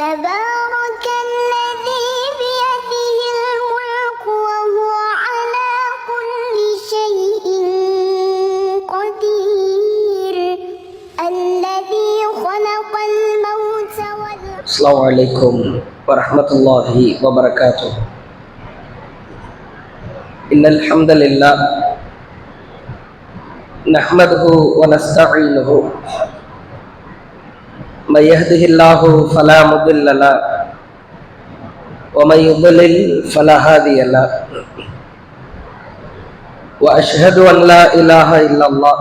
تبارك الذي بيده الملك وهو على كل شيء قدير الذي خلق الموت السلام عليكم ورحمة الله وبركاته. إن الحمد لله نحمده ونستعينه من يهده الله فلا مضل له ومن يضلل فلا هادي له وأشهد أن لا إله إلا الله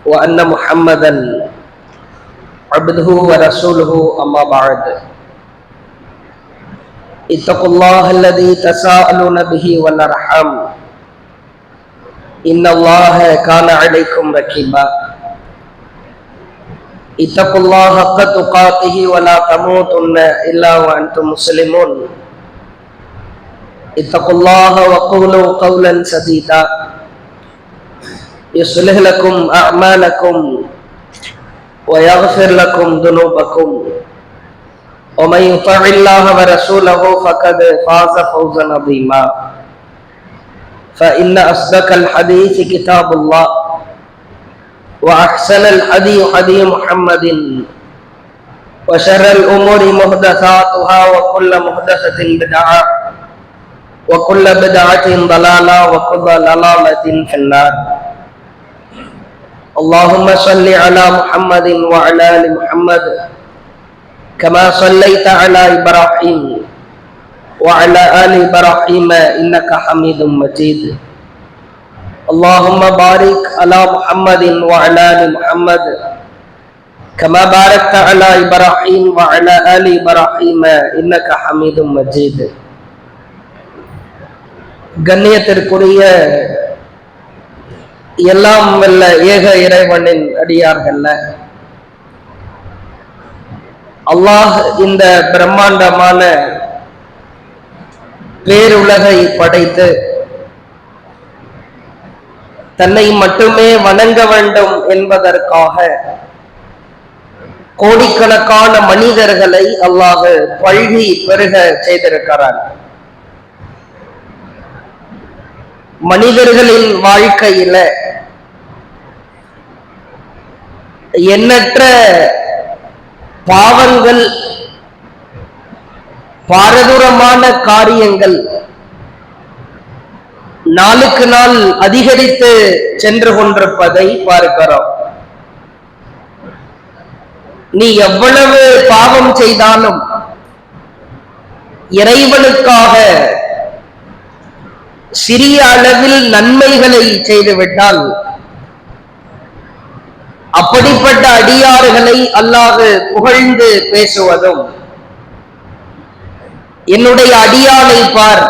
وأن محمدا عبده ورسوله أما بعد. اتقوا الله الذي تساءلون به والأرحام إن الله كان عليكم رقيبا. اتقوا الله حق تقاته ولا تموتن إلا وأنتم مسلمون. اتقوا الله وقولوا قولا سديدا يصلح لكم أعمالكم ويغفر لكم ذنوبكم ومن يطع الله ورسوله فقد فاز فوزا عظيما. فإن أصدق الحديث كتاب الله وأحسن الهدي هدي محمد وشر الأمور محدثاتها وكل محدثة بدعة وكل بدعة ضلالة وكل ضلالة في النار. اللهم صل على محمد وعلى آل محمد كما صليت على إبراهيم وعلى آل إبراهيم إنك حميد مجيد. اللهم بارك على محمد وعلى آل محمد كما باركت على إبراهيم وعلى آل إبراهيم إنك حميد مجيد. கண்ணியத்திற்குரிய எல்லாம் வல்ல ஏக இறைவனின் அடியார்கள்ல, அல்லாஹ் இந்த பிரம்மாண்டமான பேருலகை படைத்து தன்னை மட்டுமே வணங்க வேண்டும் என்பதற்காக கோடிக்கணக்கான மனிதர்களை அல்லாஹ் பல்கி பெருக செய்திருக்கிறார். மனிதர்களின் வாழ்க்கையில எண்ணற்ற பாவங்கள், பாரதூரமான காரியங்கள் நாளுக்கு நாள் அதிகரித்து சென்று கொண்டிருப்பதை பார்க்கிறோம். நீ எவ்வளவு பாவம் செய்தாலும் இறைவனுக்காக சிறிய அளவில் நன்மைகளை செய்துவிட்டால் அப்படிப்பட்ட அடியார்களை அல்லாஹ் புகழ்ந்து பேசுவதும், என்னுடைய அடியானை பார்,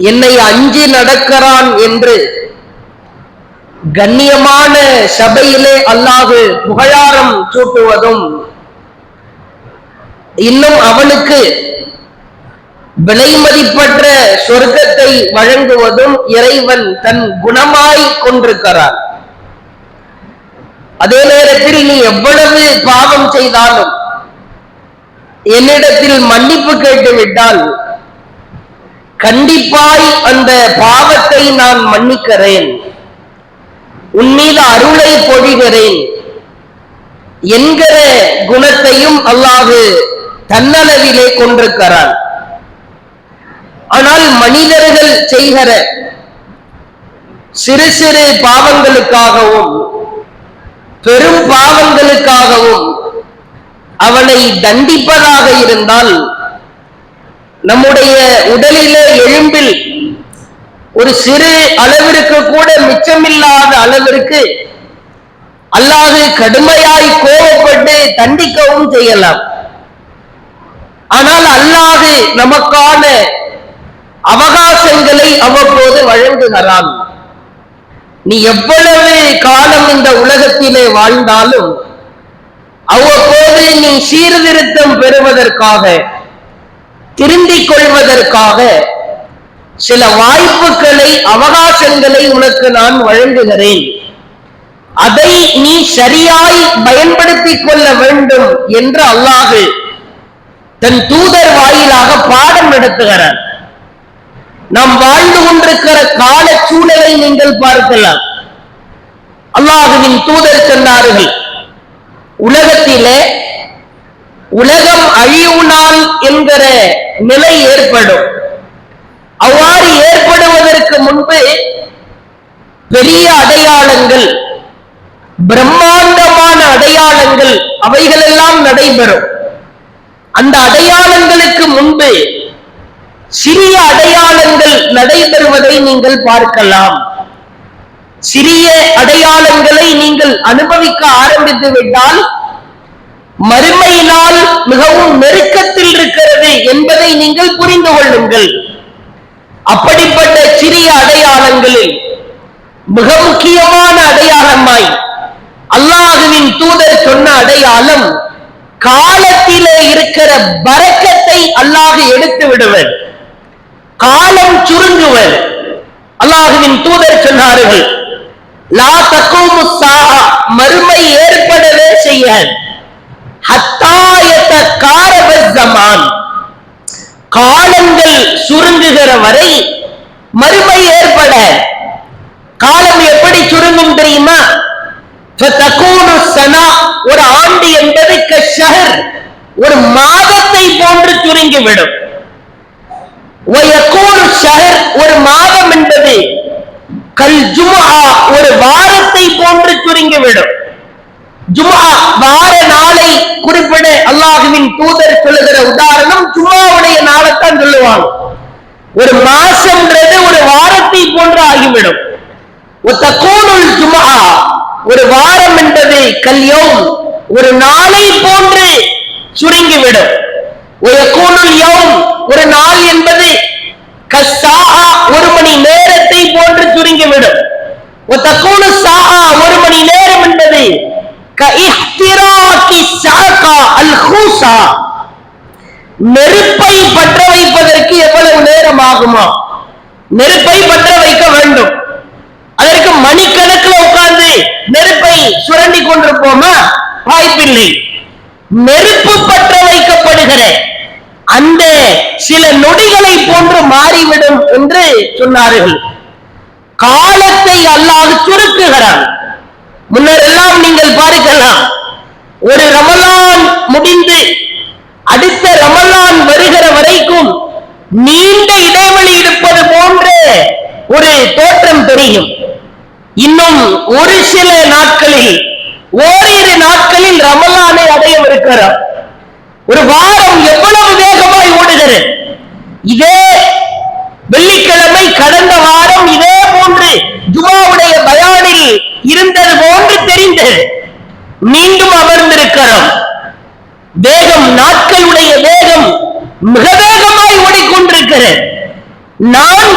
என்னை அஞ்சி நடக்கிறான் என்று கண்ணியமான சபையிலே அல்லாஹ் புகழாரம் சூட்டுவதும், இன்னும் அவனுக்கு விலை மதிப்பற்ற சொர்க்கத்தை வழங்குவதும் இறைவன் தன் குணமாய் கொண்டிருக்கிறான். அதே நேரத்தில் நீ எவ்வளவு பாவம் செய்தாலும் என்னிடத்தில் மன்னிப்பு கேட்டுவிட்டால் கண்டிப்பாய் அந்த பாவத்தை நான் மன்னிக்கிறேன், உன் மீது அருளை பொழிகிறேன் என்கிற குணத்தையும் அல்லாஹ் தன்னளவிலே கொண்டிருக்கிறான். ஆனால் மனிதர்கள் செய்கிற சிறு சிறு பாவங்களுக்காகவும் பெரும் பாவங்களுக்காகவும் அவனை தண்டிப்பதாக இருந்தால் நம்முடைய உடலிலே எலும்பில் ஒரு சிறு அளவிற்கு கூட மிச்சமில்லாத அளவிற்கு அல்லாஹ் கடுமையாய் கோபப்பட்டு தண்டிக்கவும் செய்யலாம். ஆனால் அல்லாஹ் நமக்கான அவகாசங்களை அவ்வப்போது வழங்குகிறான். நீ எவ்வளவு காலம் இந்த உலகத்திலே வாழ்ந்தாலும் அவ்வப்போது நீ சீர்திருத்தம் பெறுவதற்காக, திருந்திக் கொள்வதற்காக சில வாய்ப்புகளை, அவகாசங்களை உனக்கு நான் வழங்குகிறேன். அதை நீ சரியாய் பயன்படுத்திக் கொள்ள வேண்டும் என்று அல்லாஹ் தன் தூதர் வாயிலாக பாடம் நடத்துகிறார். நாம் வாழ்ந்து கொண்டிருக்கிற கால சூழலை நீங்கள் பார்க்கலாம். அல்லாஹுவின் தூதர் சொன்னார்கள், உலகத்திலே உலகம் அழிவு நாள் என்கிற நிலை ஏற்படும். அவ்வாறு ஏற்படுவதற்கு முன்பு பெரிய அடையாளங்கள், பிரம்மாண்டமான அடையாளங்கள் அவைகளெல்லாம் நடைபெறும். அந்த அடையாளங்களுக்கு முன்பு சிறிய அடையாளங்கள் நடைபெறுவதை நீங்கள் பார்க்கலாம். சிறிய அடையாளங்களை நீங்கள் அனுபவிக்க ஆரம்பித்து விட்டால் மறுமையினால் மிகவும் நெருக்கத்தில் இருக்கிறது என்பதை நீங்கள் புரிந்து கொள்ளுங்கள். அப்படிப்பட்ட சிறிய அடையாளங்களில் மிக முக்கியமான அடையாளமாய் அல்லாஹுவின் தூதர் சொன்ன அடையாளம், காலத்திலே இருக்கிற பரக்கத்தை அல்லாஹ் எடுத்து விடுவர், காலம் சுருங்குவர். அல்லாஹுவின் தூதர் சொன்னார்கள், லா தகூமு ஸாஅ, மறுமை ஏற்படவே செய்யாது, ஹத்தா யதகாரப ஸமான், காலங்கள் சுருங்குகிற வரை மறுமை ஏற்பட. காலம் எப்படி சுருங்கும் தெரியுமா? ஃபதகூனு ஸனா, ஒரு ஆண்டு என்பது கஷஹர், ஒரு மாதத்தை போன்று சுருங்கிவிடும். வயகூனு ஷஹர், ஒரு மாதம் என்பது கல் ஜும்ஆ, ஒரு வாரத்தை போன்று சுருங்கிவிடும். ஜும்ஆ வார நாளை குறிப்பிட அல்லாஹுவின் தூதர் சொல்லுகிற உதாரணம் ஜும்ஆவுடைய நாளைத்தான் சொல்லுவாங்க. ஒரு மாசம்ன்றது ஒரு வாரத்தை போன்று ஆகிவிடும். ஒத்தகூனுல் ஜும்ஆ, ஒரு வாரம் என்பது கல்யௌம், ஒரு நாளை போன்று சுருங்கிவிடும். ஒயகூனுல் யௌம், ஒரு நாள் என்பது கஸ்ஸாஅ, ஒரு மணி நேரத்தை போன்று சுருங்கிவிடும். ஒத்தகூனு ஸாஅ, ஒரு மணி நேரம் என்பது கஇஹ்திராகி ஸாகா அல் ஹூஸா, நெருப்பை பற்ற வைப்பதற்கு எவ்வளவு நேரம் ஆகுமா? நெருப்பை பற்ற வைக்க வேண்டும், அதற்கு மணிக்கணக்கில் உட்கார்ந்து நெருப்பை சுரண்டி கொண்டிருப்போமா? வாய்ப்பில்லை. நெருப்பு பற்ற வைக்கப்படுகிற அந்த சில நொடிகளை போன்று மாறிவிடும் என்று சொன்னார்கள். காலத்தை அல்லாஹ் சுருக்குகிறான். முன்னர் எல்லாம் நீங்கள் பார்க்கலாம், ஒரு ரமலான் முடிந்து அடுத்த ரமலான் வருகிற வரைக்கும் நீண்ட இடைவெளி இருப்பது போன்ற ஒரு தோற்றம் தெரியும். இன்னும் ஒரு சில நாட்களில், ஓரிரு நாட்களில் ரமலானை அடையவிருக்கிறோம். ஒரு வாரம் எவ்வளவு வேகமாய் ஓடுகிறது! இதே வெள்ளிக்கிழமை கடந்த வாரம் இதே போன்று ஜுமாவுடைய பயானில் இருந்தது போன்று தெரிந்தது. மீண்டும் அமர்ந்திருக்கிறோம். வேகம், நாட்களுடைய வேகம் மிக வேகமாய் ஓடிக்கொண்டிருக்கிறது. நான்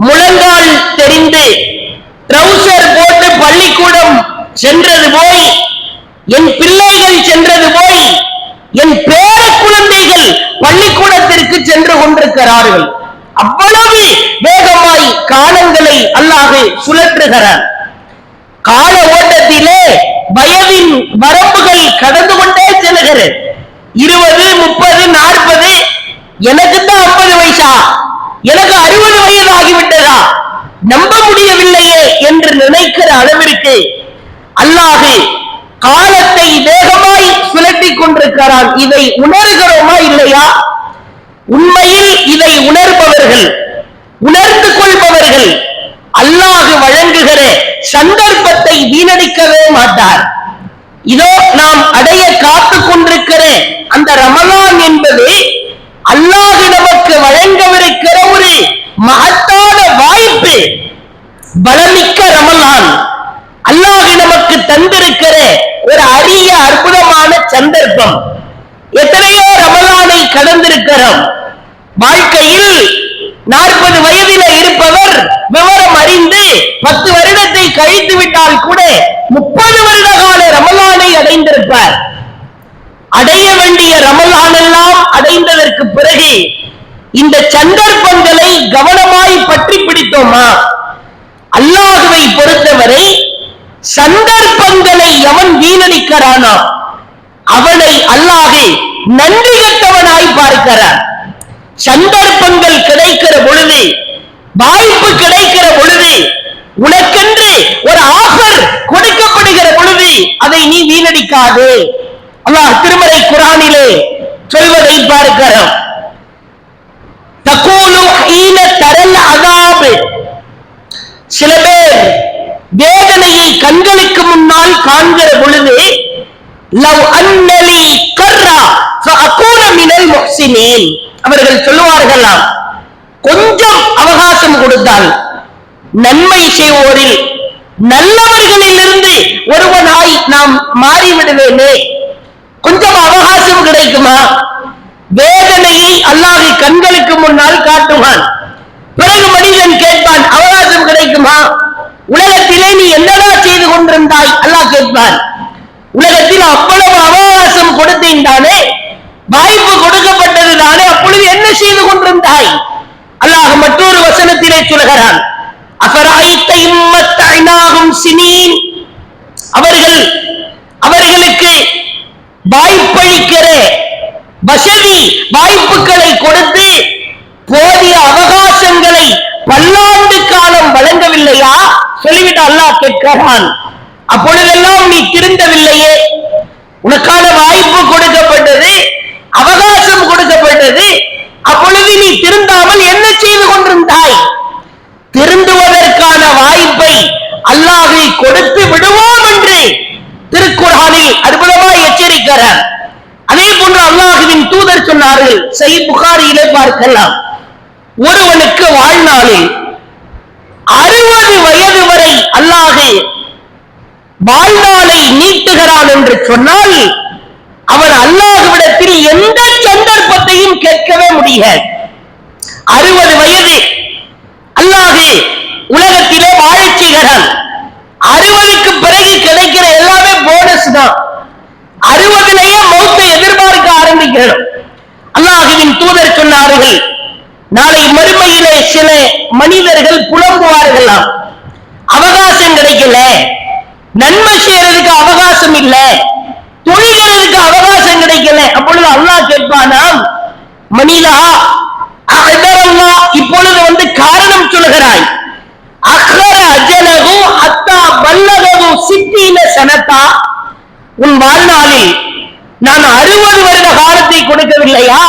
முழங்கால் தெரிந்து ட்ரவுசர் போட்டு பள்ளிக்கூடம் சென்றது போய், என் பிள்ளைகள் சென்றது போய், என் பேர குழந்தைகள் பள்ளிக்கூடத்திற்கு சென்று கொண்டிருக்கிறார்கள். அவ்வளவு வேகமாய் காலங்களை அல்லாஹ் சுழற்றுகிறார். கால ஓட்டத்திலே வயதின் வரம்புகள் கடந்து கொண்டே செல்கிறது. 20, 30, 40, எனக்கு தான் 50 வயசா, எனக்கு 60 வயது ஆகிவிட்டதா, நம்ப முடியவில்லையே என்று நினைக்கிற அளவிற்கு அல்லாஹ் காலத்தை வேகமாய் சுழற்றி கொண்டிருக்கிறான். இதை உணர்கிறோமா இல்லையா? உண்மையில் இதை உணர்பவர்கள், உணர்ந்து கொள்பவர்கள் அல்லாஹ் வழங்குகிற சந்தர்ப்பத்தை வீணடிக்கவே மாட்டார். இதோ நாம் அடைய காத்துக் கொண்டிருக்கிற அந்த ரமலான் என்பது அல்லாஹ் நமக்கு வழங்கவிருக்கிற ஒரு மகத்தான வாய்ப்பு. பலமிக்க ரமலான் அல்லாஹ் நமக்கு தந்திருக்கிற ஒரு அரிய அற்புதமான சந்தர்ப்பம். எத்தனையோ ரமலானை கடந்திருக்கிறோம். வாழ்க்கையில் 40 வயதில இருப்பவர் விவரம் அறிந்து 10 வருடத்தை கழித்து விட்டால் கூட 30 வருட கால ரமலானை அடைந்திருப்பார். அடைய வேண்டிய ரமலான் எல்லாம் அடைந்ததற்கு பிறகு இந்த சந்தர்ப்பங்களை கவனமாய் பற்றி பிடித்தோமா? அல்லாஹ்வை பொறுத்தவரை சந்தர்ப்பங்களை எவன் வீணடிக்கிறானோ அவனை அல்லாஹ் நன்றி கெட்டவனாக பார்க்கிறார். சந்தர்ப்பங்கள் கிடைக்கிற பொழுது, வாய்ப்பு கிடைக்கிற பொழுது, உனக்கென்று ஒரு ஆஃபர் கொடுக்கப்படுகிற பொழுது அதை நீ வீணடிக்காது. அல்லாஹ் திருமறை குர்ஆனிலே சொல்வதை பார்க்கிறோம். தகூலு ஹீன தரல் அஸாப், சில பேர் வேதனையை கண்களுக்கு முன்னால் காண்கிற பொழுது லவ் அன்னலி கர்ரா ஃபஅகூன மினல் முஹ்சினீன், அவர்கள் சொல்லுவார்களாம், கொஞ்சம் அவகாசம் கொடுத்தால் நன்மை செய்வோரில் நல்லவர்களிலிருந்து ஒருவனாய் நாம் மாறிவிடுவேனே, கொஞ்சம் அவகாசம் கிடைக்குமா? வேதனையை அல்லாஹ் கண்களுக்கு முன்னால் காட்டுவான். பிறகு மனிதன் கேட்பான், அவகாசம் கிடைக்குமா? உலகத்திலே நீ என்னடா செய்து கொண்டிருந்தாய்? அல்லாஹ் கேட்பான். உலகத்தில் அவ்வளவு அவகாசம் கொடுத்தேன் தானே, வாய்ப்பு கொடுக்கப்பட்டது தானே, அப்பொழுது என்ன செய்து கொண்டிருந்தாய்? அல்லாஹ் மற்றொரு வசனத்திலே சொல்கிறான், அஃபரஐத இம்மத்தஅனாஹும் சினீன், அவர்களுக்கு வாய்ப்பளிக்கிற வசதி வாய்ப்புகளை கொடுத்து போதிய அவகாசங்களை பல்லாண்டு காலம் வழங்கவில்லையா? சொல்லிவிட்டு அல்லாஹ் கேட்கிறான், அப்பொழுதெல்லாம் நீ திருந்தவில்லையே, உனக்கான வாய்ப்பு கொடுக்கப்பட்டது, அவகாசம் கொடுக்கப்பட்டது, அப்பொழுது நீ திருந்தாமல் என்ன செய்து கொண்டிருந்தாய்? திருந்துவதற்கான வாய்ப்பை அல்லாஹ் கொடுத்து விடுவோம் என்று திருக்குர்ஆனில் அற்புதமாய் எச்சரிக்கிறார். அதே போன்று அல்லாஹ்வின் தூதர் சொன்னார்கள், சஹீஹ் புகாரியிலே பார்க்கலாம், ஒருவனுக்கு வாழ்நாளில் 60 வயது வரை அல்லாஹ் வாழ்நாளை நீட்டுகிறான் என்று சொன்னால் அவன் அல்லாஹ்விடத்தில் எந்த சந்தர்ப்பத்தையும் கேட்கவே முடியாது. 60 வயது அல்லாஹ் உலகத்திலே வாழச் செய்கிறான். 60க்கு பிறகு கிடைக்கிற எல்லாமே போனஸ் தான். 60லேயே மௌத்தை எதிர்பார்க்க ஆரம்பிக்கிறோம். அல்லாஹ்வின் தூதர் சொன்னார்கள், நாளை மறுமையிலே சில மனிதர்கள் புலம்புவார்களாம், அவகாசம் கிடைக்கல, நன்மை செய்யறதுக்கு அவகாசம் இல்ல, தொழிலுக்கு அவகாசம் கிடைக்கல. அப்பொழுது அல்லாஹ் கேட்பானாம், மனிதா அஹ்தரல்லாஹ், இப்பொழுது காரணம் சொல்கிறாய், அஹ்ர அஜலஹு ஹத்தா பல்லகஹு 60 சனதா, உன் வாழ்நாளில் நான் 60 வருட காலத்தை கொடுக்கவில்லையா?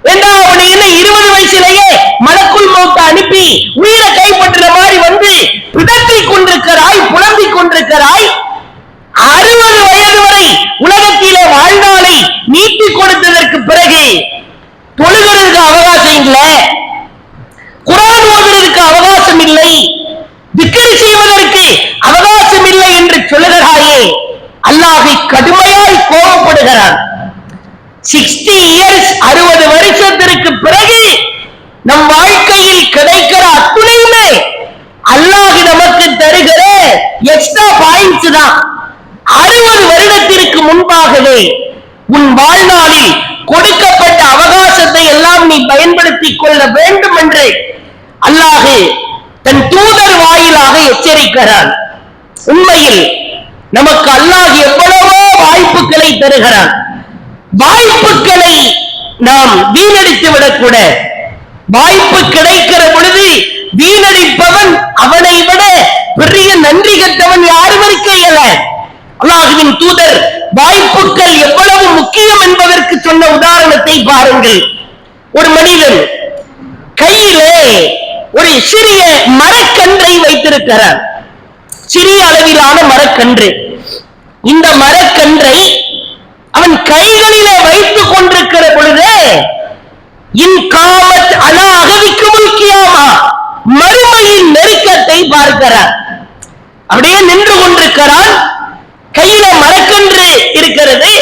அவனை என்ன 20 வயசிலேயே மலக்குல் மௌத் அனுப்பி உயிரை கைப்பற்றுற மாதிரி வந்து பிதற்றிக் கொண்டிருக்கிறாய், புலம்பிக் கொண்டிருக்கிறாய். 60 வயது வரை உலகத்திலே வாழ்நாளை நீட்டி கொடுத்ததற்கு பிறகு தொழுகிறதுக்கு அவகாசம் இல்லை, குர்ஆன் ஓதுவதற்கு அவகாசம் இல்லை, திக்ர் செய்வதற்கு அவகாசம் இல்லை என்று சொல்லுகிறாயே, அல்லாஹ் கடுமையாய் கோபப்படுகிறான். 60 இயர்ஸ் 60 வருஷத்திற்கு பிறகு நம் வாழ்க்கையில் கிடைக்கிற அத்துணையுமே அல்லாஹ் நமக்கு தருகிற எக்ஸ்ட்ரா பாயிண்ட்ஸ் தான். 60 வருடத்திற்கு முன்பாகவே உன் வாழ்நாளில் கொடுக்கப்பட்ட அவகாசத்தை எல்லாம் நீ பயன்படுத்திக் கொள்ள வேண்டும் என்று அல்லாஹ் தன் தூதர் வாயிலாக எச்சரிக்கிறான். உண்மையில் நமக்கு அல்லாஹ் எவ்வளவோ வாய்ப்புகளை தருகிறான். வாய்ப்புகளை நாம் வீணடித்து விடக்கூடாது. வாய்ப்பு கிடைக்கிற பொழுது வீணடிப்பவன் அவனை விட பெரிய நன்றி கெட்டவன் யாரும் இருக்க இயலாது. அல்லாஹ்வின் தூதர் வாய்ப்புகள் எவ்வளவு முக்கியம் என்பதற்கு சொன்ன உதாரணத்தை பாருங்கள். ஒரு மனிதன் கையிலே ஒரு சிறிய மரக்கன்றை வைத்திருக்கிறார், சிறிய அளவிலான மரக்கன்று. இந்த மரக்கன்றை அவன் கைகளிலே வைத்துக் கொண்டிருக்கிற பொழுது இன்காமத் அலா அகதிக்குமுல் கியாமா, மறுமையின் நெருக்கத்தை பார்க்கிறார். அப்படியே நின்று கொண்டிருக்கிறான், கையில மரக்கன்று இருக்கிறது.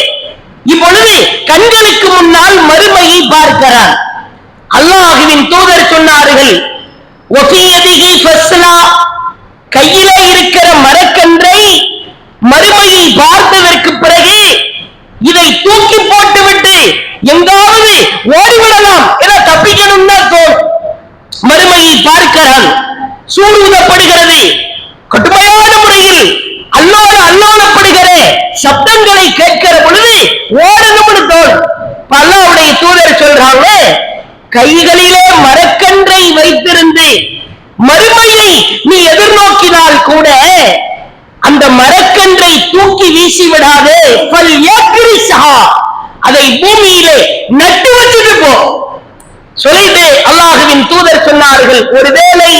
இப்பொழுது கண்களுக்கு முன்னால் மறுமையை பார்க்கிறான். அல்லாஹ்வின் தூதர் சொன்னார்கள், ஒஃபியதிஹி ஃபஸ்லா, கையிலே இருக்கிற மரக்கன்றை மறுமையை பார்த்ததற்கு பிறகு இதை தூக்கி போட்டுவிட்டு எங்காவது ஓடிவிடலாம் என தப்பிக்கணும்னா மறுமையை பார்க்கிறான். சூடுவதப்படுகிறது, கடுமையான முறையில் அல்லோலப்படுகிற சப்தங்களை கேட்கிற பொழுது ஓடணும்னு தோல். அல்லாஹ்வுடைய தூதர் சொல்றாங்க, கைகளிலே மரக்கன்றை வைத்திருந்து மறுமையை நீ எதிர்நோக்கினால் கூட அந்த மரக்கன்றை தூக்கி வீசி விடாதே, அதை பூமியிலே நட்டு வச்சுட்டு போ சொல்லிட்டு அல்லாஹ்வின் தூதர் சொன்னார்கள், ஒருவேளை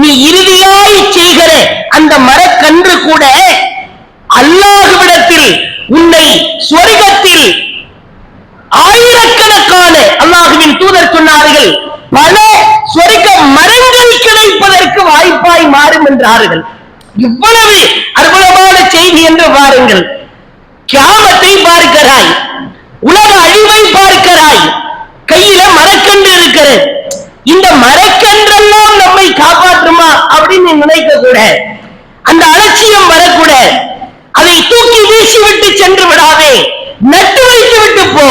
நீ இறுதியாய் செய்கிற அந்த மரக்கன்று கூட அல்லாஹ்விடத்தில் உன்னை சொர்க்கத்தில் ஆயிரக்கணக்கான அல்லாஹ்வின் தூதர் சொன்னார்கள் பல சொர்க்க மரங்கள் கிடைப்பதற்கு வாய்ப்பாய் மாறும் என்றார்கள். இவ்வளவு அற்புதமான செய்தி என்று பாருங்கள். கியாமத்தை பார்க்கிறாய், உலக அழிவை பார்க்கிறாய், கையில மரக்கன்று இருக்கிறது. இந்த மரக்கன்றெல்லாம் நம்மை காப்பாற்றுமா அப்படின்னு நினைக்க கூட, அந்த அலட்சியம் வரக்கூட, அதை தூக்கி வீசிவிட்டு சென்று விடாதே, நட்டு வைத்து விட்டு போ.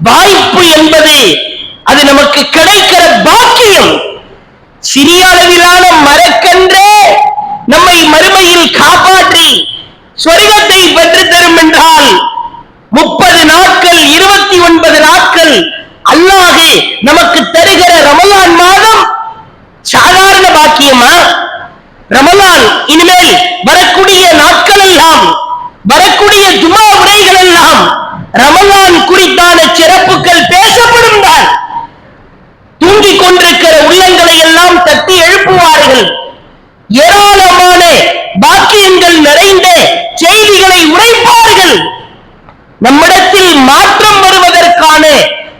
வாய்ப்பு என்பது அது நமக்கு கிடைக்கிற பாக்கியம். சிறிய அளவிலான மரக்கன்றே நம்மை மறுமையில் காப்பாற்றி சொர்க்கத்தை பெற்று தரும் என்றால் 30 நாட்கள் 29 நாட்கள் அல்லாஹ் நமக்கு தருகிற ரமலான் மாதம் சாதாரண பாக்கியமா? ரமலான் இனிமேல் வரக்கூடிய நாட்கள் எல்லாம், வரக்கூடிய ஜுமா உரைகள் எல்லாம் ரமலான் குறித்தான சிறப்புகள் பேசப்படும் தான். தூங்கிக் கொண்டிருக்கிற உள்ளங்களை எல்லாம் தட்டி எழுப்புவார்கள். ஏராளமான பாக்கியங்கள் நிறைந்த செய்திகளை உரைப்பார்கள். நம்மிடத்தில் மாற்றம் வருவதற்கான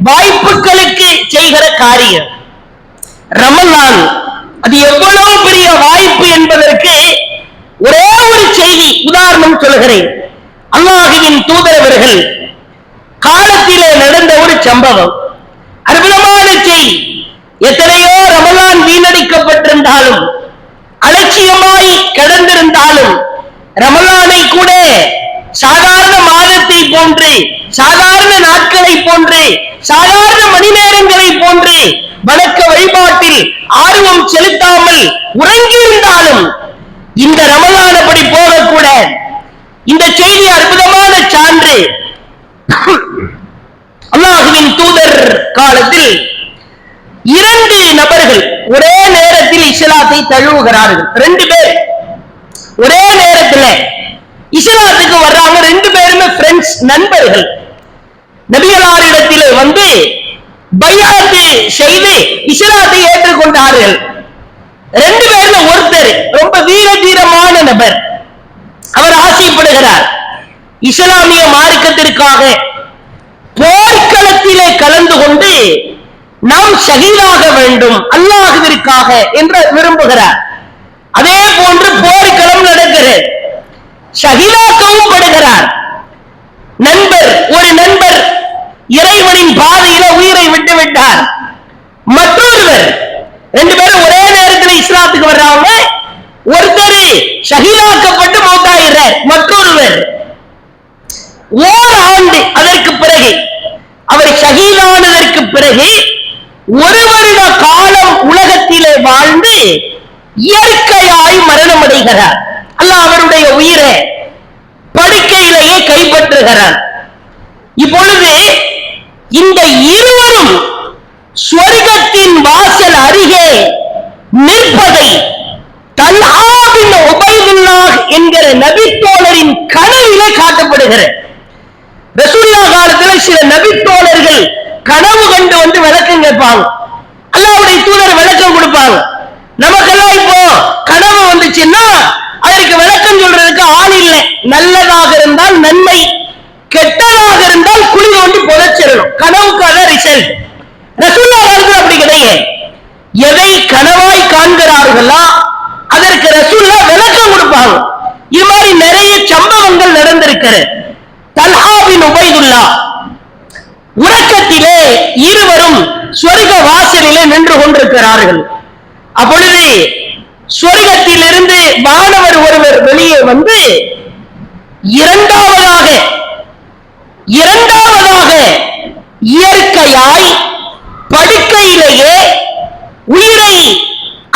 வாய்ப்புகளுக்கு செய்கிற காரியம் ரமலான். அது எவ்வளவு பெரிய வாய்ப்பு என்பதற்கு ஒரே ஒரு செய்தி உதாரணம் சொல்கிறேன். அல்லாஹ்வின் தூதர் அவர்கள் காலத்திலே நடந்த ஒரு சம்பவம், அற்புதமான செய்தி. எத்தனையோ ரமலான் வீணடிக்கப்பட்டிருந்தாலும், அலட்சியமாய் கடந்திருந்தாலும், ரமலானை கூட சாதாரண மாதத்தை போன்று, சாதாரண நாட்களை போன்று, சாதாரண மணி நேரங்களை போன்று வணக்க வழிபாட்டில் ஆர்வம் செலுத்தாமல் உறங்கியிருந்தாலும் இந்த ரமலான் அப்படி போகக்கூட. இந்த செய்தி அற்புதமான சான்று. அல்லாஹ்வின் தூதர் காலத்தில் 2 நபர்கள் ஒரே நேரத்தில் இஸ்லாத்தை தழுவுகிறார்கள். 2 பேர் ஒரே நேரத்தில் இஸ்லாத்துக்கு வர்றாங்க. 2 பேருமே ஃப்ரெண்ட்ஸ், நண்பர்கள். நபிகளாரிடத்திலே வந்து பைஅத் செய்து இஸ்லாத்தை ஏற்றுக்கொண்டார்கள். 2 பேர்ல ஒருத்தர் ரொம்ப வீர தீரமான நபர். அவர் ஆசைப்படுகிறார், இஸ்லாமிய மார்க்கத்திற்காக போர்க்களத்திலே கலந்து கொண்டு நாம் ஷஹீதாக வேண்டும் அல்லாஹ்விற்காக என்று விரும்புகிறார். அதே போன்று போர்க்களம் நடக்கிறது, ஷஹீதாக்கவும் படுகிறார். நண்பர், ஒரு நண்பர் இறைவனின் பாதையில உயிரை விட்டு விட்டார். மற்றொருவர், 2 பேரும் ஒரே நேரத்தில் இஸ்லாத்துக்கு வர்றாங்க. ஒருத்தர் ஷஹீதாக்கப்பட்டு மௌத்தாகிறார். மற்றொருவர் ஓராண்டு அதற்கு பிறகு, அவர் ஷஹீதானதற்கு பிறகு 1 வருட காலம் உலகத்திலே வாழ்ந்து இயற்கையாய் மரணம் அடைகிறார். அல்லாஹ் அவருடைய உயிரை படுக்கையிலேயே கைப்பற்றுகிறார். இப்பொழுது இந்த இருவரும் சொர்க்கத்தின் வாசல் அருகே நிற்பதை தல்ஹா பின் உபைதுல்லாஹ் என்கிற நபித்தோழரின் கனவிலே காட்டப்படுகிறது. ரசூலுல்லாஹ் காலத்தில் சில நபித்தோழர்கள் கனவு கண்டு வந்து விளக்கம் கேட்பாங்க. அல்லாஹ்வுடைய தூதர் விளக்கம் கொடுப்பாங்க. நமக்கெல்லாம் இப்போ கனவு வந்துச்சுன்னா அதற்கு விளக்கம் சொல்றதுக்கு ஆள் இல்லை. நல்லதாக இருந்தால் நன்மை, கெட்டதாக இருந்தால் குழி தோண்டி புதைச்சிடணும். கனவுக்கான ரிசல்ட். ரசூலுல்லாஹ் காலத்தில் அப்படி கிடையாது. எதை கனவாய் காண்கிறார்களோ அதற்கு ரசூலுல்லாஹ் விளக்கம் கொடுப்பாங்க. இது மாதிரி நிறைய சம்பவங்கள் நடந்திருக்கிறது. தல்ஹா பின் உபைதுல்லாஹ் உறக்கத்திலே இருவரும் சொர்க்க வாசலிலே நின்று கொண்டிருக்கிறார்கள். அப்பொழுது சொர்க்கத்திலிருந்து வானவர் ஒருவர் வெளியே வந்து இரண்டாவதாக இயற்கையாய் படுக்கையிலேயே உயிரை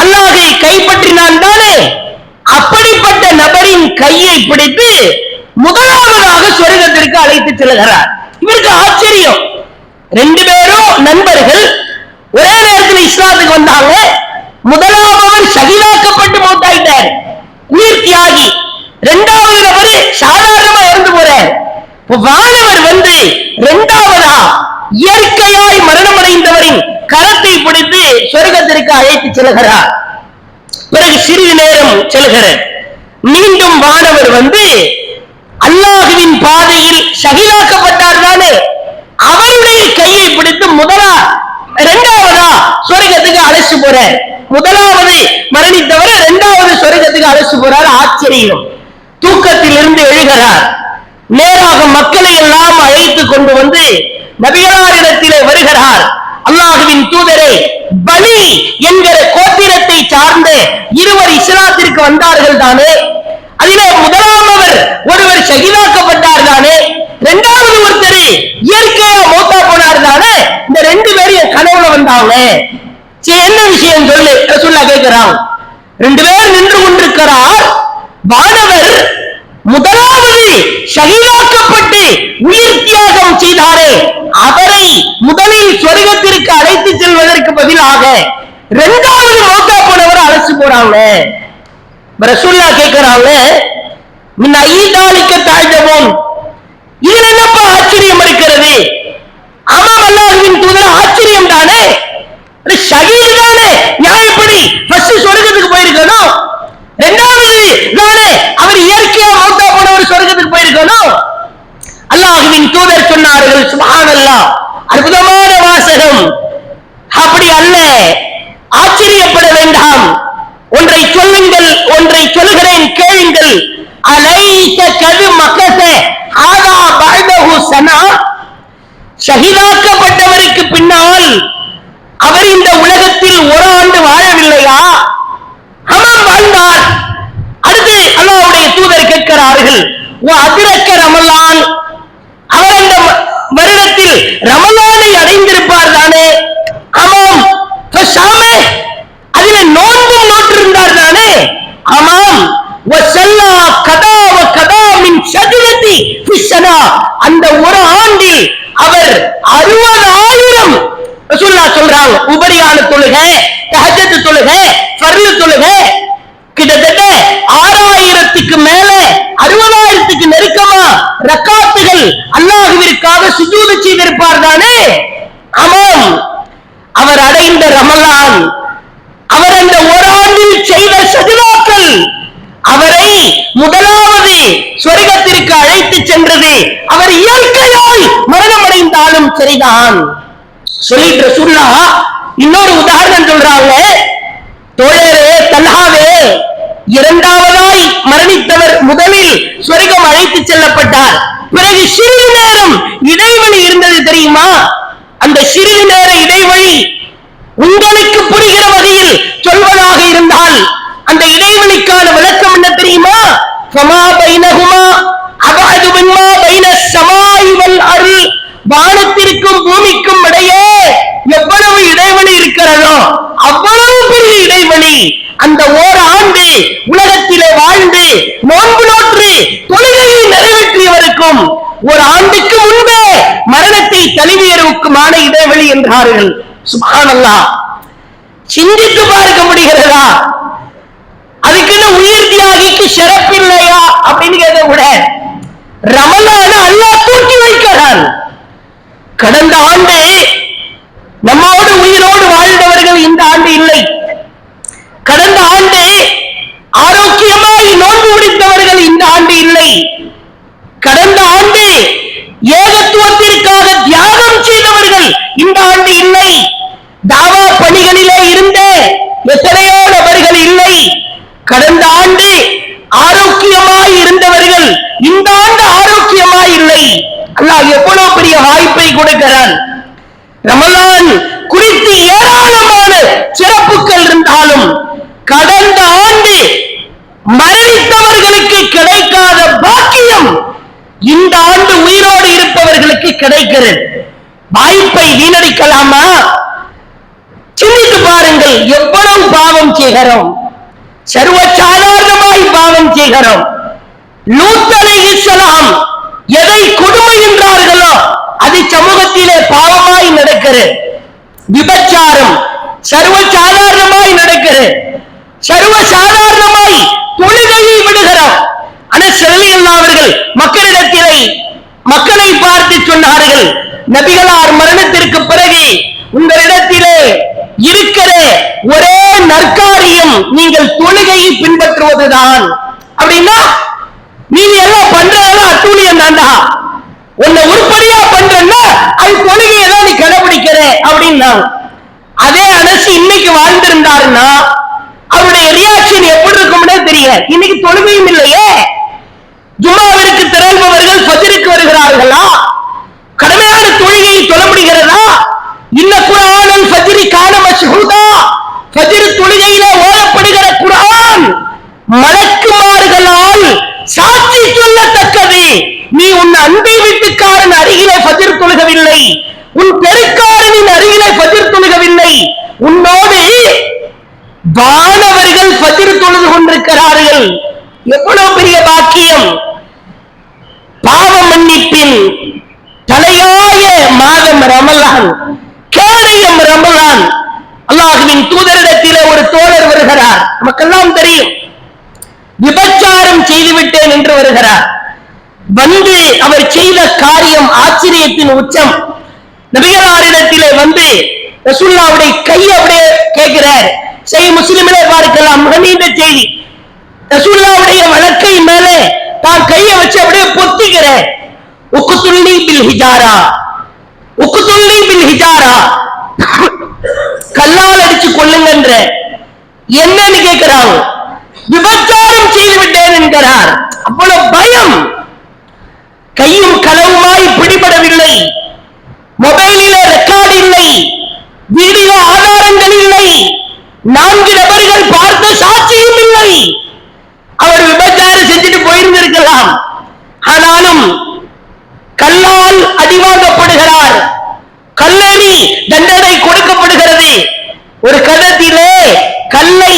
அல்லாஹ் கைப்பற்றினான் தானே, அப்படிப்பட்ட நபரின் கையை பிடித்து முதலாவதாக சொர்க்கத்திற்கு அழைத்து செல்கிறார். இவருக்கு ஆச்சரியம். ரெண்டு பேரும் நண்பர்கள் ஒரே நேரத்தில் இஸ்லாத்துக்கு வந்தாங்க. முதலாமவர் ஷஹீதாக்கப்பட்டு மௌத்தாயிட்டார், உயிர் தியாகி. இரண்டாவது நபர் சாதாரணமா இறந்து போறார். வானவர் வந்து இரண்டாவதா இயற்கையாய் மரணமடைந்தவரின் கரத்தை பிடித்து சொர்க்கத்திற்கு அழைத்து செல்கிறார். பிறகு சிறிது நேரம் செல்கிறார். மீண்டும் வானவர் வந்து அல்லாஹ்வின் பாதையில் ஷஹீதாக்கப்பட்டார் தானே, அவருடைய கையை பிடித்து இரண்டாவதா சொர்க்கத்துக்கு அழைச்சு போறார். முதலாவது மரணித்தவர் இரண்டாவது சொர்க்கத்துக்கு அழைச்சு போறார். ஆச்சரியம். தூக்கத்தில் இருந்து எழுகிறார். நேராக மக்களை எல்லாம் அழைத்து கொண்டு வந்து நபிகளாரிடத்திலே வருகிறார். அல்லாஹ்வின் தூதரே, பனி என்கிற கோத்திரத்தை சார்ந்த இருவர் இஸ்லாத்திற்கு வந்தார்கள் தானே, அதிலே முதலாமவர் ஒருவர் ஷஹீதாக்கப்பட்டார் தானே, இரண்டாவது ஒருத்தர் இயற்கையா மௌத்தா போனார் தானே, இந்த ரெண்டு பேரும் என் கனவுல வந்தாங்க. என்ன விஷயம் சொல்லு ரசூலுல்லாஹ் கேட்கிறான். ரெண்டு பேர் நின்று கொண்டிருக்கிறார். வானவர் முதலாவது ஷஹீதாக்கப்பட்டு உயிர் தியாகம் செய்தாரே, அவரை முதலில் சொர்க்கத்திற்கு அழைத்து செல்வதற்கு பதிலாக இரண்டாவது மௌத்தா போனவரை அழைச்சு போறாங்க. ரசூலுல்லாஹ் கேட்கிறாங்க, மின் ஐதாலிக்க தாழ்ந்தவோம், இதுல என்னப்பா ஆச்சரியம் இருக்கிறது? ஆமாம் அல்லாஹ்வின் தூதர், ஆச்சரியம் தானே, ஷஹீது தானே, நியாயப்படி ஃபர்ஸ்ட் சொர்க்கத்துக்கு போயிருக்கணும், இரண்டாவது தானே அவர் இயற்கையா மௌத்தா போனவர் சொர்க்கத்துக்கு போயிருக்கணும். அல்லாஹ்வின் தூதர் சொன்னார்கள், சுப்ஹானல்லாஹ், அற்புதமான வாசகம். அப்படி அல்ல, ஆச்சரியப்பட வேண்டாம். ஒன்றை சொல்லுங்கள், ஒன்றை சொல்கிறேன் கேளுங்கள். அலைஸ கது மக்கஸ ஹாதா பஅதஹு ஸனா, ஷஹீதாக்கப்பட்டவருக்கு பின்னால் அவர் இந்த உலகத்தில் ஒரு ஆண்டு வாழவில்லையா? ஆமாம், வாழ்ந்தார். அடுத்து அல்லாஹ்வுடைய தூதர் கேட்கிறார்கள், அதிரக்க ரமலான், அவர் அந்த வருடத்தில் ரமலானை அடைந்திருப்பார் தானே? ஆமாம். அதிலே நோன்பும் நோற்றிருந்தார் தானே? ஆமாம். அந்த ஒரு ஆண்டில் அவர் 60,000 ரசூலுல்லாஹ் சொல்றாங்க, உபரியான தொழுகை, தஹஜ்ஜத் தொழுகை, ஃபர்லு தொழுகை, கிட்டத்தட்ட 6000க்கு மேல 60,000க்கு நெருக்கமா ரக்காத்துகள் அல்லாஹ்விற்காக சுஜூது செய்திருப்பார் தானே? ஆமாம். அவர் அடைந்த ரமலான், அவர் அந்த ஒரு ஆண்டில் செய்த சஜிதாக்கள் அவரை முதலாவது சொர்க்கத்திற்கு அழைத்து சென்றது. அவர் இயற்கையாய் மரணமடைந்தாலும் சரிதான். சொல்லிட்டு ரசூலுல்லாஹ் இன்னொரு உதாரணம் சொல்றாங்க, தோழரே தல்ஹாவே, இரண்டாவதாய் மரணித்தவர் முதலில் சொர்க்கம் அழைத்து செல்லப்பட்டார். பிறகு சிறிது நேரம் இடைவெளி இருந்தது தெரியுமா? அந்த சிறிது நேர இடைவெளி உங்களுக்கு புரிகிற வகையில் சொல்வதாக இருந்தால் அந்த இடைவெளிக்கான விளக்கம் என்ன தெரியுமா? ஃபமா பைனஹுமா அபஅது மிம்மா பைன ஸமாஇ வல் அர்ள், வானத்திற்கும் பூமிக்கும் இடையே எவ்வளவு இடைவெளி இருக்கிறதோ அவ்வளவு பெரிய இடைவெளி. அந்த ஓராண்டு உலகத்திலே வாழ்ந்து நோன்பு நோற்று தொழுகையை நிறைவேற்றியவருக்கும் ஒரு ஆண்டுக்கு முன்பே மரணத்தை தழுவியவருக்குமான இடைவெளி என்றார்கள். சுப்ஹானல்லாஹ். சிந்தித்து பார்க்க முடிகிறதா? அதுக்குன்னு உயிர் தியாகிக்கு சிறப்பில்லையா அப்படின்னு கேட்க கூட, ரமலான அல்லாஹ் தூக்கி வைக்கிறான். கடந்த ஆண்டு நம்மோடு உயிரோடு வாழ்ந்தவர்கள் இந்த ஆண்டு இல்லை. கடந்த ஆண்டு ஆரோக்கியமாய் நோன்பு முடித்தவர்கள் இந்த ஆண்டு இல்லை. கடந்த ஆண்டு ஏகத்துவத்திற்காக தியாகம் செய்தவர்கள் இந்த ஆண்டு இல்லை. தாவா பணிகளிலே இருந்த எத்தனையோ நபர்கள் இல்லை. கடந்த ஆண்டு ஆரோக்கியமாய் இருந்தவர்கள் இந்த ஆண்டு ஆரோக்கியமாய் இல்லை. அல்லாஹ் எவ்வளவு பெரிய வாய்ப்பை கொடுக்கிறான். ரமலான் குறித்து ஏராளமான சிறப்புகள் இருந்தாலும் கடந்த ஆண்டு மரணித்தவர்களுக்கு கிடைக்காத பாக்கியம் இந்த ஆண்டு உயிரோடு இருப்பவர்களுக்கு கிடைக்கிறது. வாய்ப்பை வீணடிக்கலாமா? சிந்தித்து பாருங்கள். எவ்வளவு பாவம் செய்கிறோம், சர்வசாதாரணமாய் பாவம் செய்கிறோம். லூத் அலைஹிஸ்ஸலாம் எதை கொடுமை என்றார்களோ அது சமூகத்திலே பாவமாய் நடக்கிறது. விபச்சாரம் சர்வ சாதாரணமாய் நடக்கிறது. சர்வ சாதாரணமாய் தொழுகையை விடுகிறோம். அனஸ் ரலியல்லாஹு அவர்கள் மக்களை பார்த்து சொன்னார்கள், நபிகளார் மரணத்திற்கு பிறகு உங்களிடத்திலே இருக்கிற ஒரே நற்காரியம் நீங்கள் தொழுகையை பின்பற்றுவதுதான். அப்படின்னா நீங்க எல்லாம் பண்றதெல்லாம் அட்டூழியம் தான்டா, உன்னை உருப்படியா பண்றன்னா அது தொழுகையை தான் நீ கடைபிடிக்கிற அப்படின்னா. அதே அனஸ் இன்னைக்கு வாழ்ந்திருந்தாருன்னா அவருடைய ரியாக்ஷன் எப்படி இருக்கும்னே தெரியாது. இன்னைக்கு தொழுகையும் இல்லையே. ஜும்மாவிற்கு திரள்பவர்கள் ஃபஜ்ருக்கு வருகிறார்களா? கடமையான தொழுகையை தொழ முடிகிறதா? இன்ன குர்ஆனல் ஃபஜ்ரி கான மஷ்ஹூதா, ஃபஜ்ர் தொழுகையில ஓதப்படுகிற குர்ஆன் மலக்குமார்களால் சாட்சி சொல்லத்தக்கது. நீ உன் அண்டை வீட்டுக்காரன் அருகிலே ஃபஜ்ர் தொழுகவில்லை, உன் பெருக்காரனின் அருகிலே ஃபஜ்ர் தொழுகவில்லை, உன்னோடு வானவர்கள் ஃபஜ்ர் தொழுது கொண்டிருக்கிறார்கள். எவ்வளவு பெரிய பாக்கியம்! பாவ மன்னிப்பின் தலையாய மாதம் ரமலான், கேடயம் ரமலான். அல்லாஹ்வின் தூதரிடத்திலே ஒரு தோழர் வருகிறார், நமக்கெல்லாம் தெரியும். விபச்சாரம் செய்துவிட்டேன் என்று வருகிறார். வந்து அவர் செய்த காரியம் ஆச்சரியத்தின் உச்சம். நபிகளாரிடத்திலே வந்து ரசூலுல்லாஹ்வுடைய கை அப்படியே கேட்கிறார். சஹீஹ் முஸ்லிமிலே பார்க்கலாம், நீண்ட செய்தி. ரசூலுல்லாஹ்வுடைய வலக்கை மேலே தான் கையை வச்சு அப்படியே பொத்திக்கிறார். உக்துல்லி பில் ஹிஜாரா, உக்துல்லி பில் ஹிஜாரா, கல்லால் அடிச்சு கொள்ளுங்கன்ற. என்னன்னு கேட்கிறாங்க. விபச்சாரம் செய்து விட்டேன் என்கிறார். அவ்வளவு பயம். கையும் களவுமாய் பிடிபடவில்லை, மொபைலில ரெக்கார்டு இல்லை, வீடியோ ஆதாரங்கள் இல்லை, 4 நபர்கள் பார்த்த சாட்சியும் இல்லை. அவர் விபச்சாரம் செஞ்சுட்டு போயிருந்திருக்கலாம். ஆனாலும் கல்லால் அடிவாங்கப்படுகிறார், கல்லெறி தண்டனை கொடுக்கப்படுகிறது. ஒரு கட்டத்திலே கல்லை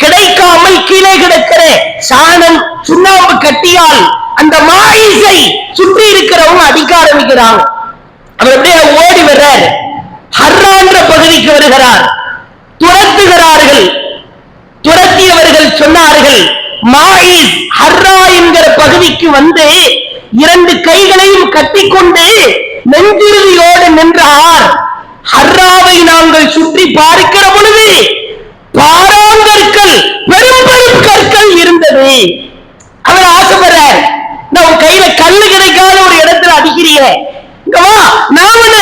கிடைக்காமல் கீழே கிடக்கிற சாணம் சுண்ணாம்பு கட்டியால் அந்த மாயிசை சுற்றி இருக்கிறவங்க அடிக்க ஆரம்பிக்கிறாங்க. அவர் அப்படியே ஓடி வர்றார், ஹர்ரான்ற பகுதிக்கு வருகிறார். துரத்துகிறார்கள். துரத்தியவர்கள் சொன்னார்கள், மாயிஸ் ஹர்ரா என்கிற பகுதிக்கு வந்து 2 கைகளையும் கட்டிக்கொண்டு நெஞ்சுறுதியோடு நின்றார். ஹர்ராவை நாங்கள் சுற்றி பார்க்கிற பொழுது பாராங்கற்கள், பெரும் பெரும் கற்கள் இருந்தது. அவர் ஆசைப்படுறார், நான் உன் கையில கல்லு கிடைக்காத ஒரு இடத்துல அடிக்கிறீங்க, நான்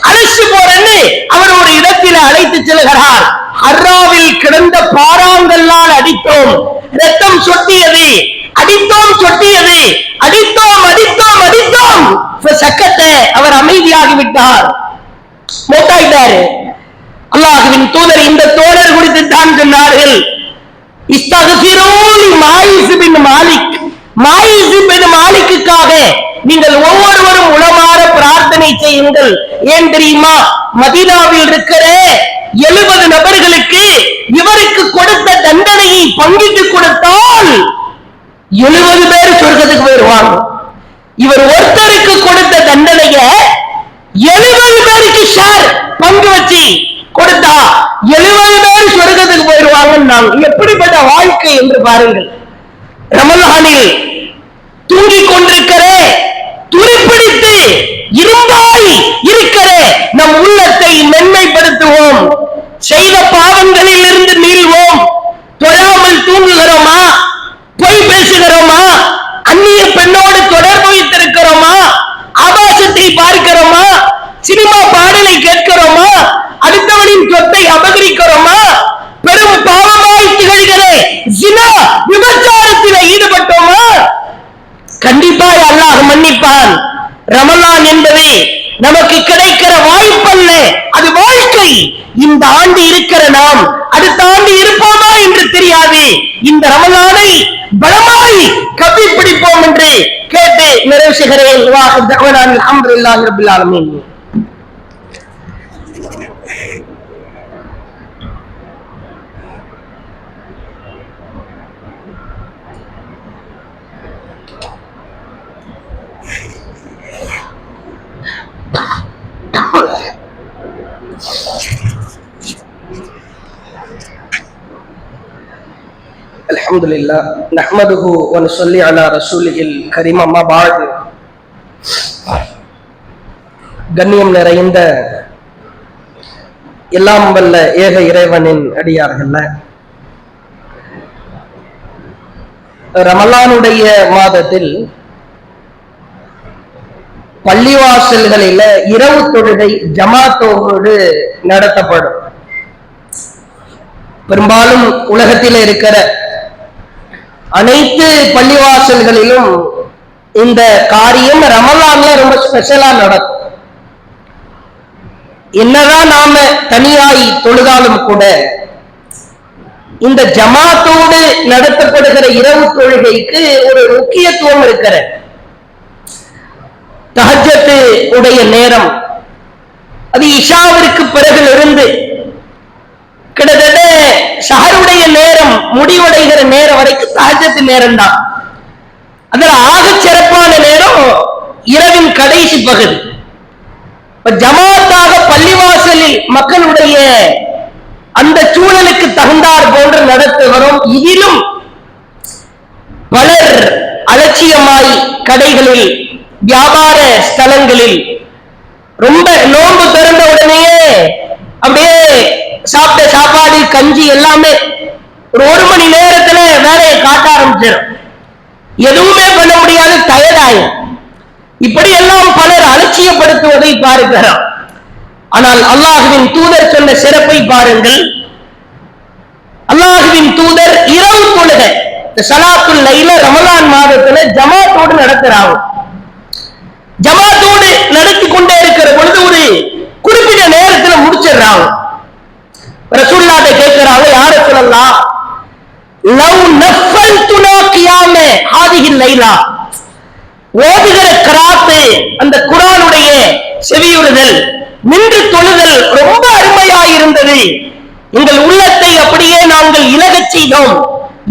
அழைச்சு போறேன்னு அவர் ஒரு இடத்தில் அழைத்து செல்கிறார். ஹர்ராவில் கிடந்த பாராங்கல்லால் அடித்தோம், ரத்தம் சொட்டியது, அடித்தோம் சொட்டியது, அடித்தோம் அடித்தோம் அடித்தோம். சக்கத்தை அவர் அமைதியாகிவிட்டார், மோட்டாயிட்டாரு. அல்லாஹ்வின் தூதர் இந்த தோழர் குறித்து தான் சொன்னார்கள், இஸ்தக்ஃபிரூலி மாயிஸ் பின் மாலிக், மாயிஸ் பின் மாலிக்குக்காக நீங்கள் ஒவ்வொருவரும் உளமாற பிரார்த்தனை செய்யுங்கள். ஏன் தெரியுமா? மதீனாவில் இருக்கிற 70 நபர்களுக்கு இவருக்கு கொடுத்த தண்டனையை பங்கிட்டு கொடுத்தால் 70 பேர் சொர்க்கத்துக்கு போயிடுவாங்க. இவர் ஒருத்தருக்கு கொடுத்த தண்டனைய 70 பேருக்கு ஷேர் பங்கு வச்சு கொடுத்தா 70 பேர் சொர்க்கத்துக்கு போயிடுவாங்க. எப்படிப்பட்ட வாழ்க்கை என்று பாருங்கள். ரமலானில் தூங்கிக் கொண்டிருக்கிற, துருப்பிடித்து இரும்பாய் இருக்கிற நம் உள்ளத்தை மென்மைப்படுத்துவோம். செய்த பாவங்களில் இருந்து மீள்வோம். தொழாமல் தூங்குகிறோமா? பொய் பேசுகிறோமா? அந்நிய பெண்ணோடு தொடர்பு வைத்திருக்கிறோமா? ஆபாசத்தை பார்க்கிறோமா? சினிமா பாடலை கேட்கிறோமா? அடுத்தவனின் சொத்தை அபகரிக்கிறோமா? பெரும் பாவமாய் திகழ்கிற ஜினா விபச்சாரத்தில் ஈடுபட்டோமா? கண்டிப்பாக அல்லாஹ் மன்னிப்பான். ரமலான் என்பது நமக்கு கிடைக்கிற வாய்ப்பல்ல, அது வாழ்க்கை. இந்த ஆண்டு இருக்கிற நாம் அடுத்த ஆண்டு இருப்போமா என்று தெரியாது. இந்த ரமலானை பலமாய் கப்பி பிடிப்போம் என்று கேட்டு நிறைவு செய்கிறேன். அல்ஹம்துலில்லாஹி ரப்பில் ஆலமீன். அல்ஹம்துலில்லாஹ் நஹ்மதுஹு வ நுஸல்லி அலா ரசூலில் கரீம் அம்மா பஅத். கண்ணியம் நிறைந்த எல்லாம் வல்ல ஏக இறைவனின் அடியார்கள்ல, ரமலானுடைய மாதத்தில் பள்ளிவாசல்களில இரவு தொழுகை ஜமாத்தோடு நடத்தப்படும். பெரும்பாலும் உலகத்தில் இருக்கிற அனைத்து பள்ளிவாசல்களிலும் இந்த காரியம் ரமலான்ல ரொம்ப ஸ்பெஷலா நடக்கும். என்னதான் நாம தனியாய் தொழுதாலும் கூட இந்த ஜமாத்தோடு நடத்தப்படுகிற இரவு தொழுகைக்கு ஒரு முக்கியத்துவம் இருக்கிற. தஹஜ்ஜத் உடைய நேரம் அது இஷாவிற்கு பிறகு இருந்து கிட்டத்தட்ட ஷஹருடைய நேரம் முடிவடைகிற நேரம் வரைக்கும் தஹஜ்ஜத் நேரம் தான். அதுல ஆக சிறப்பான நேரம் இரவின் கடைசி பகுதி. ஜமாத்தாக பள்ளிவாசலில் மக்களுடைய அந்த சூழலுக்கு தகுந்தார் போன்று நடத்து வரும். இதிலும் பலர் அலட்சியமாய் கடைகளில் வியாபார ஸ்தலங்களில் ரொம்ப நோன்பு திறந்த உடனேயே அப்படியே சாப்பிட்ட சாப்பாடு கஞ்சி எல்லாமே ஒரு மணி நேரத்துல வேலையை காட்ட ஆரம்பிச்சிடும். எதுவுமே பண்ண முடியாது, டயர்டாயும். இப்படி எல்லாம் பலர் அலட்சியப்படுத்துவதை பார்க்கிறோம். ஆனால் அல்லாஹுவின் தூதர் சொன்ன சிறப்பை பாருங்கள். அல்லாஹுவின் தூதர் இரவு தொழுகை ஸலாத்துல் லைல ரமலான் மாதத்துல ஜமாத்தோடு நடத்துறாங்க. ஜமாத்தோடு நடத்தி கொண்டே இருக்கிற பொழுது ஒரு குறிப்பிட்ட நேரத்துல முடிச்சிடறாங்க. ரசூலுல்லாஹ் கேட்கிறாங்க, யா ரசூலல்லாஹ் லவ் நஃபல்துனா கியாம ஹாதிஹில் லைலா, ஓதுகிற கிராத்து அந்த குர்ஆனுடைய செவியுறுதல் நின்று தொழுதல் ரொம்ப அருமையாயிருந்தது. எங்கள் உள்ளத்தை அப்படியே நாங்கள் இலகச் செய்தோம்.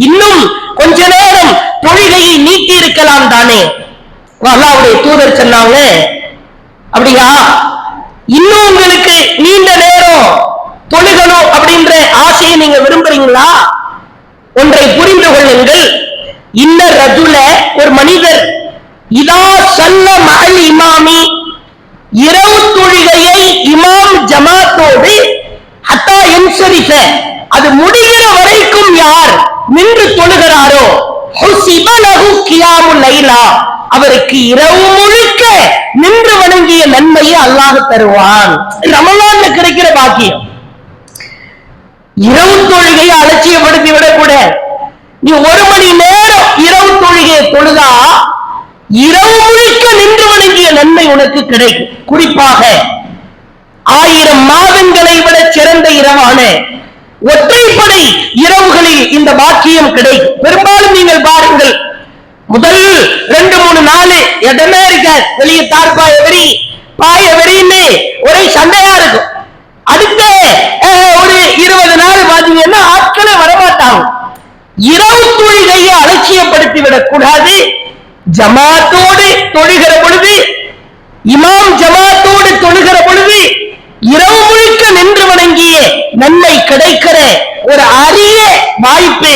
இன்னும் கொஞ்ச நேரம் தொழுகையை நீக்கி இருக்கலாம் தானே. அல்லாஹ்வுடைய தூதர் சொன்னாங்க, அப்படியா, இன்னும் உங்களுக்கு நீண்ட நேரம் தொழுகணும் அப்படின்ற ஆசையை நீங்க விரும்புறீங்களா? ஒன்றை புரிந்து கொள்ளுங்கள். இன்ன ரஜுல, ஒரு மனிதர், இதா சல்ல மஅல் இமாமி, இரவு தொழுகையை இமாம் ஜமாத்தோடு ஹத்தா யன்சரிஃப, அது முடிகிற வரைக்கும் யார் நின்று தொழுகிறாரோ, ஹுஸிப லஹு கியாமுல் லைலா, அவருக்கு இரவு முழுக்க நின்று வணங்கிய நன்மையை அல்லாஹ் தருவான். ரமலான்ல கிடைக்கிற பாக்கியம். இரவு தொழுகையை அலட்சியப்படுத்தி விடக்கூடாது. நீ ஒரு மணி நேரம் இரவு தொழுகையை தொழுதா இரவு முழுக்க நின்று வணங்கிய நன்மை உனக்கு கிடைக்கும். குறிப்பாக 1000 மாதங்களை விட சிறந்த இரவான ஒற்றைப்படை இரவுகளில் இந்த பாக்கியம் கிடைக்கும். பெரும்பாலும் நீங்கள் பாருங்கள், முதல் 2-3 நாள் இடமே இருக்காது. வெளியே தார்பாய வெறி பாய வெறின்னு ஒரே சண்டையா இருக்கும். அடுத்த ஒரு 20 நாள் பாத்தீங்கன்னா ஆட்களே வரமாட்டாங்க. இரவு தொழுகையை அலட்சியப்படுத்தி விடக்கூடாது. ஜமாத்தோடு தொழுகிற பொழுது, இமாம் ஜமாத்தோடு தொழுகிற பொழுது இரவு முழுக்க நின்று வணங்கிய நன்மை கிடைக்கிற ஒரு அரிய வாய்ப்பு,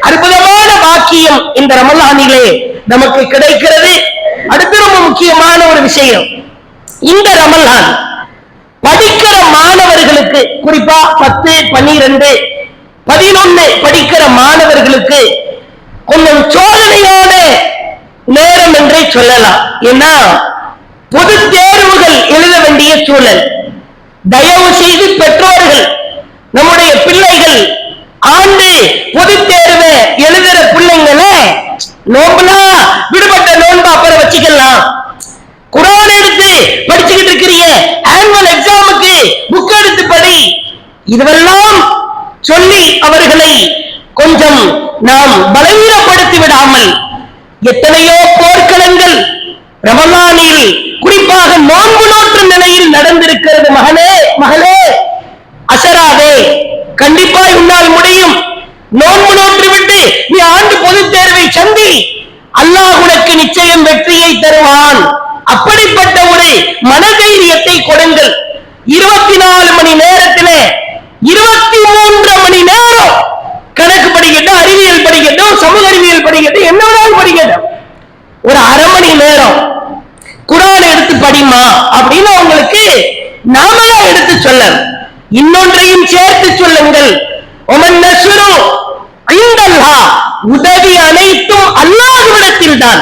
அற்புதமான பாக்கியம் இந்த ரமலானிலே நமக்கு கிடைக்கிறது. அடுத்து ரொம்ப முக்கியமான ஒரு விஷயம், இந்த ரமலான் படிக்கிற மாணவர்களுக்கு, குறிப்பா 10, 12, 11 படிக்கிற மாணவர்களுக்கு கொஞ்சம் சோதனையான நேரம் என்றே சொல்லலாம். ஏன்னா பொது தேர்வுகள் எழுத வேண்டிய சூழல். தயவு செய்து பெற்றோர்கள், நம்முடைய பிள்ளைகள் ஆண்டு பொது தேர்வை எழுதுற பிள்ளைங்களை நோம்புனா விடுபட்ட நோன்பு அப்புறம் வச்சுக்கலாம், குர்ஆன் எடுத்து படிச்சுக்கிட்டு இருக்கிறீங்க, ஆனுவல் எக்ஸாமுக்கு புக் எடுத்து படி, இதுவெல்லாம் சொல்லி அவர்களை கொஞ்சம் நாம் பலவீனப்படுத்தி விடாமல், எத்தனையோ போர்க்களங்கள் ரமலானில் குறிப்பாக நோன்பு நோற்று நிலையில் நடந்திருக்கிறது. மகனே மகளே, அசராதே, கண்டிப்பாய் உன்னால் முடியும். நோன்பு நோற்று விட்டு நீ ஆண்டு பொது தேர்வை சந்தி, அல்லாஹ் உனக்கு நிச்சயம் வெற்றியை தருவான். அப்படிப்பட்ட ஒரு மனதைரியத்தை கொடுங்கள். 24 மணி நேரத்திலே 23 மணி நேரம் கணக்கு படிக்கட்டும், அறிவியல் படிக்கட்டும், படிக்கட்டும், என்ன வேணாலும் படிக்கட்டும், ஒரு அரை மணி நேரம் குர்ஆனை எடுத்து படிமா அப்படின்னு உங்களுக்கு நாமளா எடுத்து சொல்ல, இன்னொன்றையும் சேர்த்து சொல்லுங்கள். ஒமன் நஸ்ரு இன்தல்லாஹ், உதவி அனைத்தும் அல்லாஹ்விடத்தில் தான்.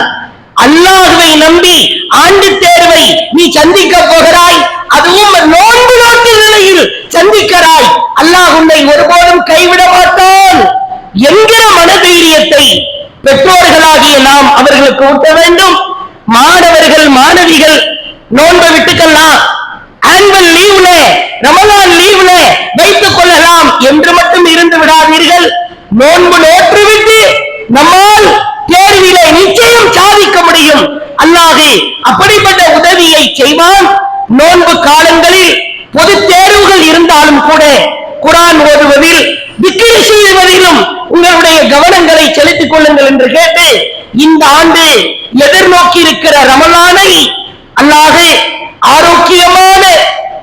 அல்லாஹ்வை நம்பி ஆண்டு தேர்வை நீ சந்திக்க போகிறாய், அதுவும் நோன்பு நோக்கிய நிலையில் சந்திக்கிறாய், அல்லாஹ் உன்னை ஒருபோதும் கைவிட மாட்டான் என்கிற மனதைரியத்தை பெற்றோர்களாகிய நாம் அவர்களுக்கு ஊட்ட வேண்டும். மாணவர்கள் மாணவிகள் நோன்பை விட்டுக்கலாம், ஆனுவல் லீவ்ல ரமலான் லீவ்ல வைத்துக் கொள்ளலாம் என்று மட்டும் இருந்து விடாதீர்கள். நோன்பு நோற்றுவிட்டு நம்மால் தேர்விலே நிச்சயம் சாதிக்க முடியும். அல்லாஹ் அப்படிப்பட்ட உதவியை செய்வான். நோன்பு காலங்களில் பொது தேர்வுகள் இருந்தாலும் கூட குர்ஆன் ஓதுவதில் திக்ர் செய்வதிலும் உங்களுடைய கவனங்களை செலுத்திக் கொள்ளுங்கள் என்று கேட்டு, இந்த ஆண்டு எதிர்நோக்கி இருக்கிற ரமலானை அல்லாஹ் ஆரோக்கியமான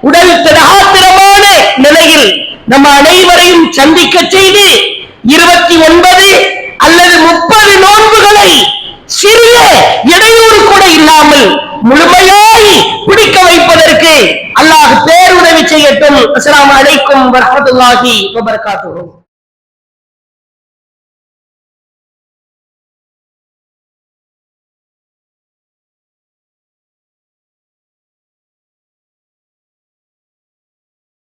உடல் திடகாத்திரமான நிலையில் நம்ம அனைவரையும் சந்திக்க செய்து 29 அல்லது 30 நோன்புகளை சிறிய இடையூறு கூட இல்லாமல் முழுமையாய் பிடிக்க வைப்பதற்கு அல்லாஹ் பேருதவி செய்யட்டும். அஸ்ஸலாமு அலைக்கும் வரஹ்மத்துல்லாஹி வபரகாத்துஹு.